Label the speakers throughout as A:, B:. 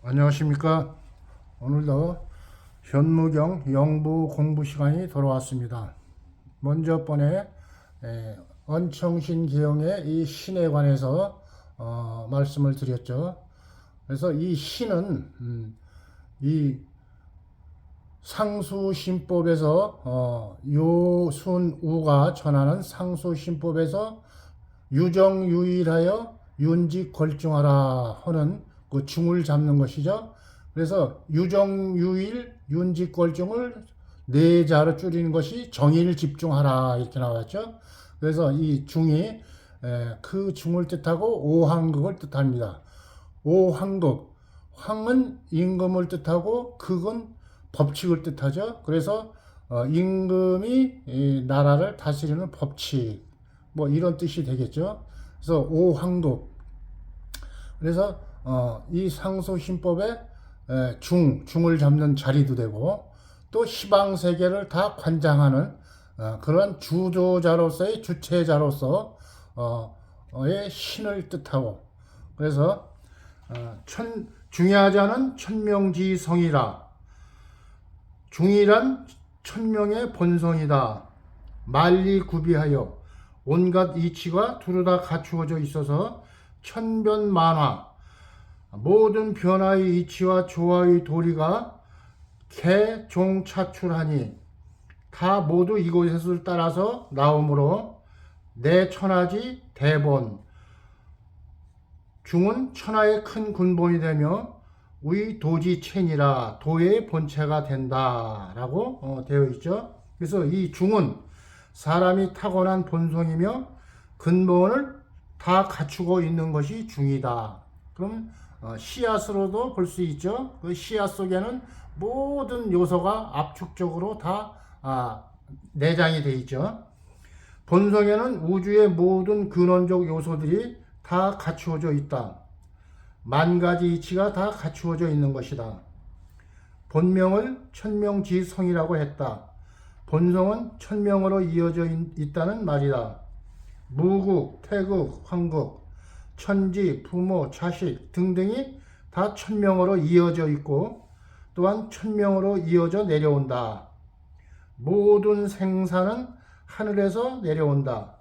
A: 안녕하십니까. 오늘도 현무경 영부 공부 시간이 돌아왔습니다. 먼저 번에 언청신 기영의 이 신에 관해서 말씀을 드렸죠. 그래서 이 신은 이 상수신법에서 요순우가 전하는 상수신법에서 유정유일하여 윤직걸중하라 하는 그 중을 잡는 것이죠. 그래서 유정유일 윤직걸중을 네 자로 줄이는 것이 정일 집중하라 이렇게 나왔죠. 그래서 이 중이 그 중을 뜻하고 오황극을 뜻합니다. 오황극, 황은 임금을 뜻하고 극은 법칙을 뜻하죠. 그래서 임금이 나라를 다스리는 법칙, 뭐 이런 뜻이 되겠죠. 그래서 오황극. 그래서 이 상소신법에 중을 잡는 자리도 되고 또 시방세계를 다 관장하는 그런 주도자로서의 주체자로서의 신을 뜻하고, 그래서 중야자는 천명지성이라. 중이란 천명의 본성이다. 만리구비하여 온갖 이치가 두루 다 갖추어져 있어서 천변만화, 모든 변화의 이치와 조화의 도리가 개종차출하니 다 모두 이곳을 따라서 나오므로 내 천하지 대본. 중은 천하의 큰 근본이 되며 의 도지체니라, 도의 본체가 된다라고 되어 있죠. 그래서 이 중은 사람이 타고난 본성이며 근본을 다 갖추고 있는 것이 중이다. 그럼 씨앗으로도 볼 수 있죠. 그 씨앗 속에는 모든 요소가 압축적으로 다 내장이 되어 있죠. 본성에는 우주의 모든 근원적 요소들이 다 갖추어져 있다. 만 가지 이치가 다 갖추어져 있는 것이다. 본명을 천명지성이라고 했다. 본성은 천명으로 이어져 있다는 말이다. 무국, 태국, 황국, 천지, 부모, 자식 등등이 다 천명으로 이어져 있고 또한 천명으로 이어져 내려온다. 모든 생사는 하늘에서 내려온다.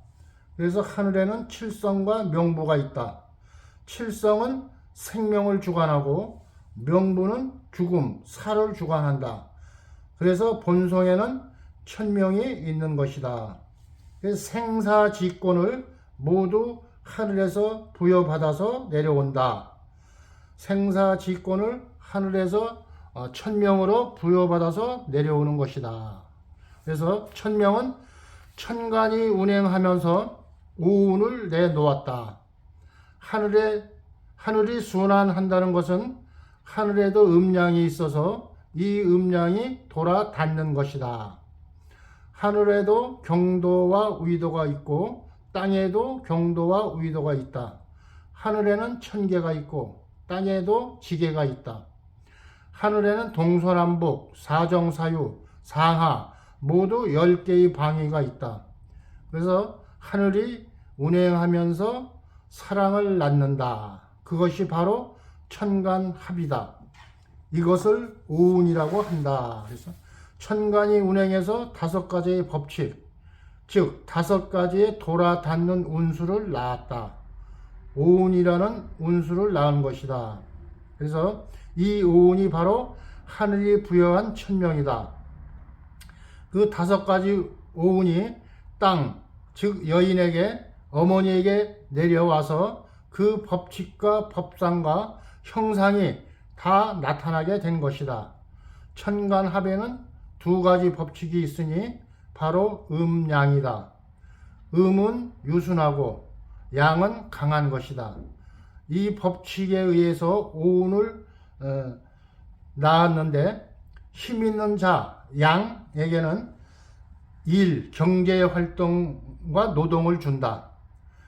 A: 그래서 하늘에는 칠성과 명부가 있다. 칠성은 생명을 주관하고 명부는 죽음, 살을 주관한다. 그래서 본성에는 천명이 있는 것이다. 그래서 생사지권을 모두 하늘에서 부여받아서 내려온다. 생사지권을 하늘에서 천명으로 부여받아서 내려오는 것이다. 그래서 천명은 천간이 운행하면서 오운을 내놓았다. 하늘이 순환한다는 것은 하늘에도 음량이 있어서 이 음량이 돌아 닿는 것이다. 하늘에도 경도와 위도가 있고 땅에도 경도와 위도가 있다. 하늘에는 천계가 있고 땅에도 지계가 있다. 하늘에는 동서남북, 사정사유, 상하 모두 10개의 방위가 있다. 그래서 하늘이 운행하면서 사랑을 낳는다. 그것이 바로 천간합이다. 이것을 오운이라고 한다. 그래서 천간이 운행해서 5가지의 법칙, 즉 5가지의 돌아닿는 운수를 낳았다. 오운이라는 운수를 낳은 것이다. 그래서 이 오운이 바로 하늘이 부여한 천명이다. 그 5가지 오운이 땅, 즉 여인에게, 어머니에게 내려와서 그 법칙과 법상과 형상이 다 나타나게 된 것이다. 천간합에는 2가지 법칙이 있으니 바로 음양이다. 음은 유순하고 양은 강한 것이다. 이 법칙에 의해서 오운을 낳았는데 힘 있는 자, 양에게는 일, 경제 활동과 노동을 준다.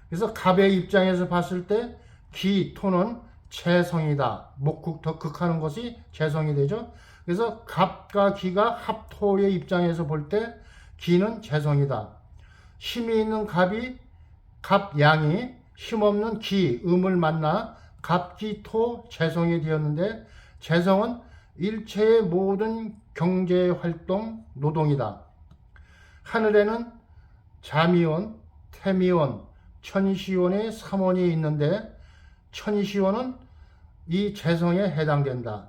A: 그래서 갑의 입장에서 봤을 때 기, 토는 재성이다. 목극, 극하는 것이 재성이 되죠. 그래서 갑과 기가 합토의 입장에서 볼 때 기는 재성이다. 힘이 있는 갑양이 힘없는 기, 음을 만나 갑기토 재성이 되었는데 재성은 일체의 모든 경제활동, 노동이다. 하늘에는 자미원, 태미원, 천시원의 3원이 있는데 천시원은 이 재성에 해당된다.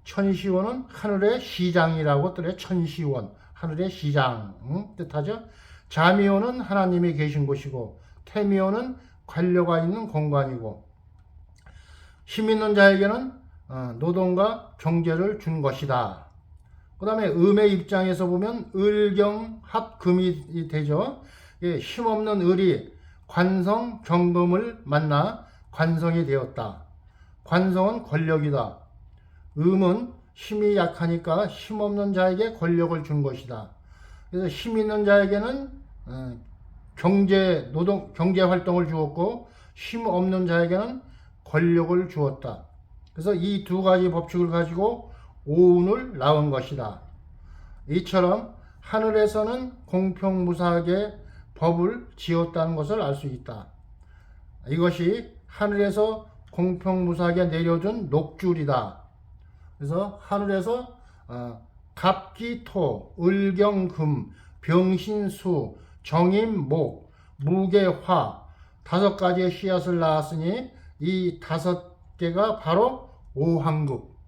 A: 천시원은 하늘의 시장이라고 뜻해. 천시원, 하늘의 시장 뜻하죠. 자미원은 하나님이 계신 곳이고 태미원은 관료가 있는 공간이고 힘 있는 자에게는 노동과 경제를 준 것이다. 그 다음에 음의 입장에서 보면 을경합금이 되죠. 힘없는 을이 관성, 경금을 만나 관성이 되었다. 관성은 권력이다. 음은 힘이 약하니까 힘없는 자에게 권력을 준 것이다. 그래서 힘 있는 자에게는 경제 활동을 주었고 힘 없는 자에게는 권력을 주었다. 그래서 이 두 가지 법칙을 가지고 오운을 낳은 것이다. 이처럼 하늘에서는 공평무사하게 법을 지었다는 것을 알 수 있다. 이것이 하늘에서 공평무사하게 내려준 녹줄이다. 그래서 하늘에서 갑기토, 을경금, 병신수, 정임목, 무게화 5가지의 씨앗을 낳았으니 이 5개가 바로 오한국,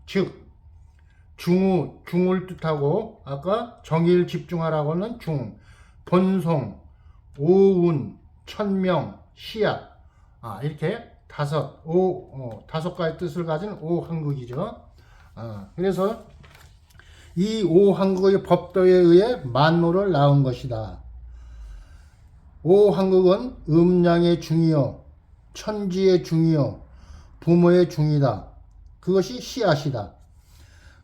A: 즉 중을 뜻하고 아까 정의를 집중하라고는 중, 본송, 오운, 천명, 씨앗 이렇게 5가지 뜻을 가진 오한국이죠. 그래서 이 오한국의 법도에 의해 만노를 낳은 것이다. 오한국은 음양의 중이요, 천지의 중이요, 부모의 중이다. 그것이 씨앗이다.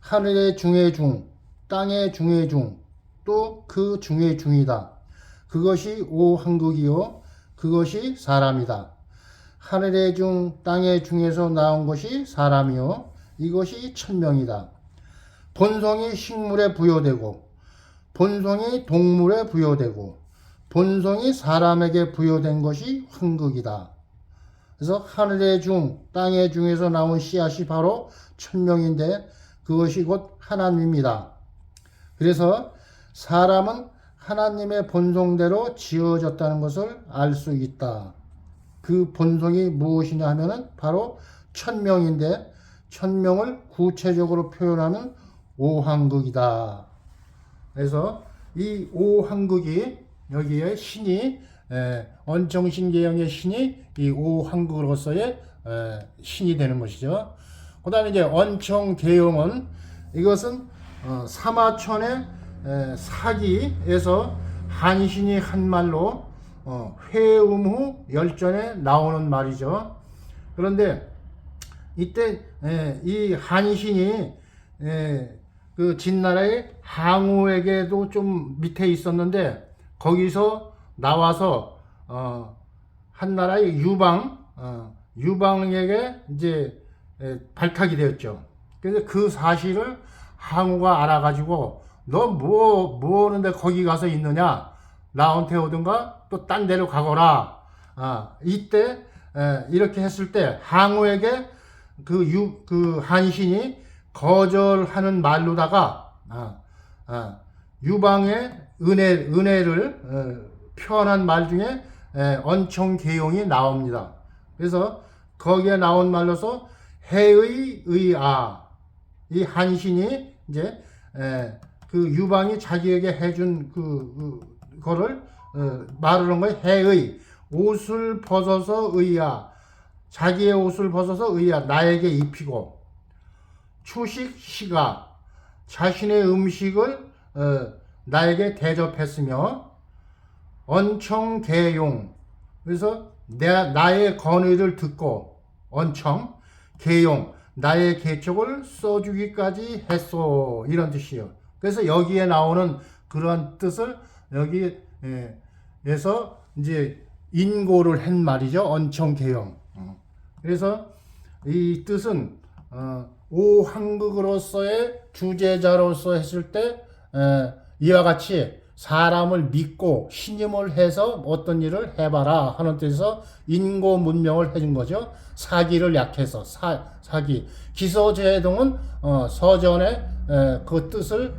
A: 하늘의 중의 중, 땅의 중의 중, 또 그 중의 중이다. 그것이 오한국이요, 그것이 사람이다. 하늘의 중, 땅의 중에서 나온 것이 사람이요, 이것이 천명이다. 본성이 식물에 부여되고, 본성이 동물에 부여되고, 본성이 사람에게 부여된 것이 황극이다. 그래서 하늘의 중, 땅의 중에서 나온 씨앗이 바로 천명인데 그것이 곧 하나님입니다. 그래서 사람은 하나님의 본성대로 지어졌다는 것을 알 수 있다. 그 본성이 무엇이냐 하면은 바로 천명인데 천명을 구체적으로 표현하는 오한극이다. 그래서 이 오한극이 여기에 신이 언청신계형의 신이 이 오한극으로서의 신이 되는 것이죠. 그 다음에 이제 언청계형은 이것은 사마천의 사기에서 한신이 한 말로 회음 후 열전에 나오는 말이죠. 그런데 이때 이 한신이 그 진나라의 항우에게도 좀 밑에 있었는데 거기서 나와서 한 나라의 유방에게 이제 발탁이 되었죠. 그래서 그 사실을 항우가 알아가지고 너 뭐 하는데 거기 가서 있느냐, 나한테 오든가 또 딴 데로 가거라. 이때 이렇게 했을 때 항우에게 그 한신이 거절하는 말로다가 유방의 은혜를 표현한 말 중에 언청계용이 나옵니다. 그래서 거기에 나온 말로서 해의 의아, 이 한신이 이제 그 유방이 자기에게 해준 그거를 말하는 거예요. 해의, 옷을 벗어서 의아, 자기의 옷을 벗어서 의아, 나에게 입히고, 추식 시가, 자신의 음식을 나에게 대접했으며, 언청계용, 그래서 나의 건의를 듣고, 언청, 계용, 나의 계촉을 써주기까지 했소, 이런 뜻이에요. 그래서 여기에 나오는 그런 뜻을 여기에서 이제 인고를 한 말이죠. 언청계용. 그래서 이 뜻은 오한극으로서의 주제자로서 했을 때 이와 같이 사람을 믿고 신임을 해서 어떤 일을 해봐라 하는 뜻에서 인고 문명을 해준 거죠. 사기를 약해서 사기. 기서제동은 서전에 그 뜻을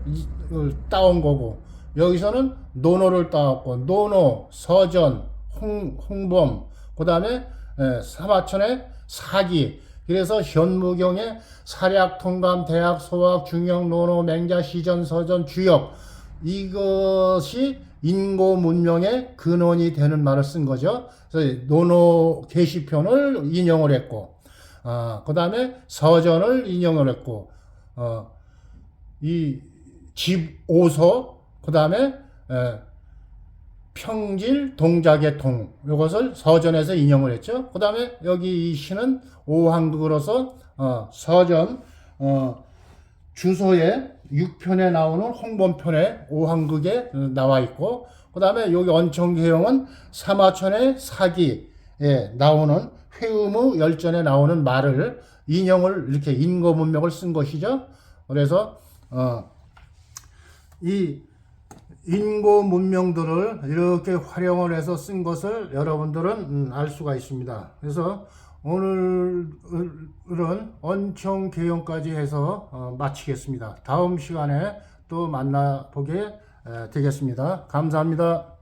A: 따온 거고, 여기서는 논어를 따왔고, 논어, 서전, 홍범, 그 다음에 사마천의 사기. 그래서 현무경의 사략, 통감, 대학, 소학, 중형, 논어, 맹자, 시전, 서전, 주역, 이것이 인고 문명의 근원이 되는 말을 쓴 거죠. 그래서 논어 게시편을 인용을 했고, 그 다음에 서전을 인용을 했고, 이 집오서, 그 다음에 평질 동작의 동, 이것을 서전에서 인용을 했죠. 그 다음에 여기 이 시는 오한극으로서 서전 주소에 6편에 나오는 홍범편에 오한극에 나와 있고, 그 다음에 여기 언청계형은 사마천의 사기에 나오는 회음의 열전에 나오는 말을 인용을 이렇게 인고문명을 쓴 것이죠. 그래서 이 인고 문명들을 이렇게 활용을 해서 쓴 것을 여러분들은 알 수가 있습니다. 그래서 오늘은 언청계형까지 해서 마치겠습니다. 다음 시간에 또 만나보게 되겠습니다. 감사합니다.